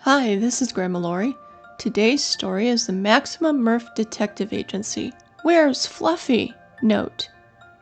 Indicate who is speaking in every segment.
Speaker 1: Hi, this is Grandma Laurie. Today's story is the Maximum Murph Detective Agency. Where's Fluffy? Note: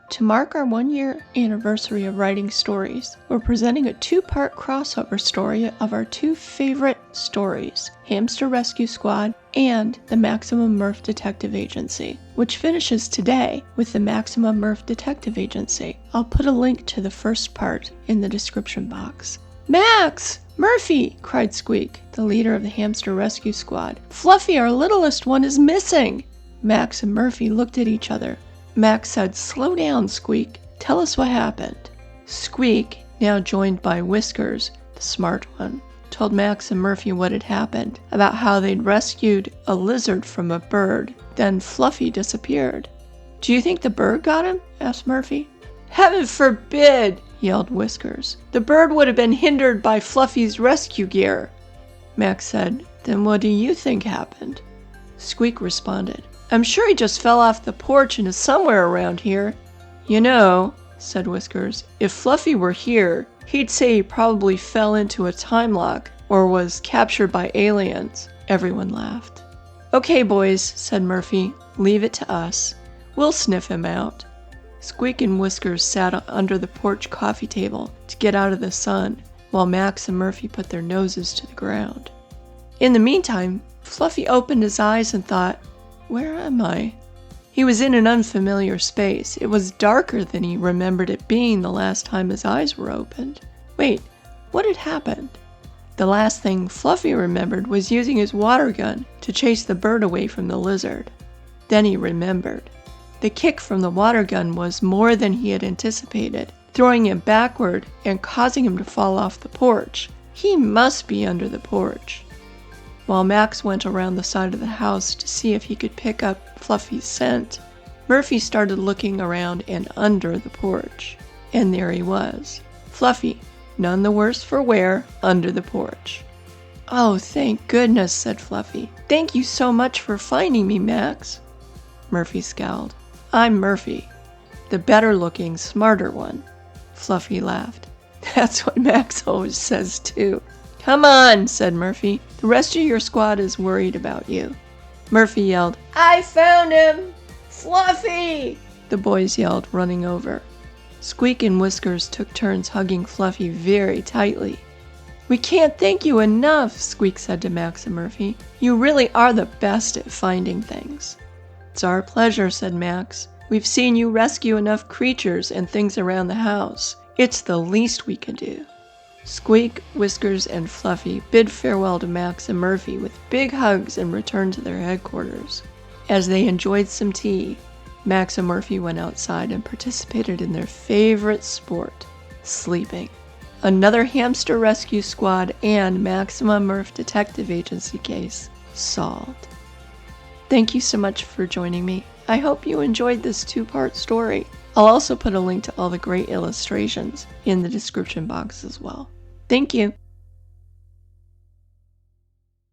Speaker 1: to mark our 1-year anniversary of writing stories, we're presenting a 2-part crossover story of our 2 favorite stories, Hamster Rescue Squad and the Maximum Murph Detective Agency, which finishes today with the Maximum Murph Detective Agency. I'll put a link to the first part in the description box. Max! Murphy! Cried Squeak, the leader of the Hamster Rescue Squad. Fluffy, our littlest one, is missing! Max and Murphy looked at each other. Max said, "Slow down, Squeak. Tell us what happened." Squeak, now joined by Whiskers, the smart one, told Max and Murphy what had happened, about how they'd rescued a lizard from a bird. Then Fluffy disappeared. "Do you think the bird got him?" asked Murphy. "Heaven forbid!" yelled Whiskers. "The bird would have been hindered by Fluffy's rescue gear." Max said, "Then what do you think happened?" Squeak responded, "I'm sure he just fell off the porch and is somewhere around here." "You know," said Whiskers, "if Fluffy were here, he'd say he probably fell into a time lock or was captured by aliens." Everyone laughed. "Okay, boys," said Murphy, "leave it to us. We'll sniff him out." Squeak and Whiskers sat under the porch coffee table to get out of the sun, while Max and Murphy put their noses to the ground. In the meantime, Fluffy opened his eyes and thought, "Where am I?" He was in an unfamiliar space. It was darker than he remembered it being the last time his eyes were opened. Wait, what had happened? The last thing Fluffy remembered was using his water gun to chase the bird away from the lizard. Then he remembered. The kick from the water gun was more than he had anticipated, throwing him backward and causing him to fall off the porch. He must be under the porch. While Max went around the side of the house to see if he could pick up Fluffy's scent, Murphy started looking around and under the porch. And there he was. Fluffy, none the worse for wear, under the porch. "Oh, thank goodness," said Fluffy. "Thank you so much for finding me, Max." Murphy scowled. "I'm Murphy, the better-looking, smarter one." Fluffy laughed. "That's what Max always says, too." "Come on," said Murphy. "The rest of your squad is worried about you." Murphy yelled, "I found him! Fluffy!" The boys yelled, running over. Squeak and Whiskers took turns hugging Fluffy very tightly. "We can't thank you enough," Squeak said to Max and Murphy. "You really are the best at finding things." "It's our pleasure," said Max. "We've seen you rescue enough creatures and things around the house. It's the least we can do." Squeak, Whiskers, and Fluffy bid farewell to Max and Murphy with big hugs and returned to their headquarters. As they enjoyed some tea, Max and Murphy went outside and participated in their favorite sport, sleeping. Another Hamster Rescue Squad and Maximum Murph Detective Agency case solved. Thank you so much for joining me. I hope you enjoyed this 2-part story. I'll also put a link to all the great illustrations in the description box as well. Thank you.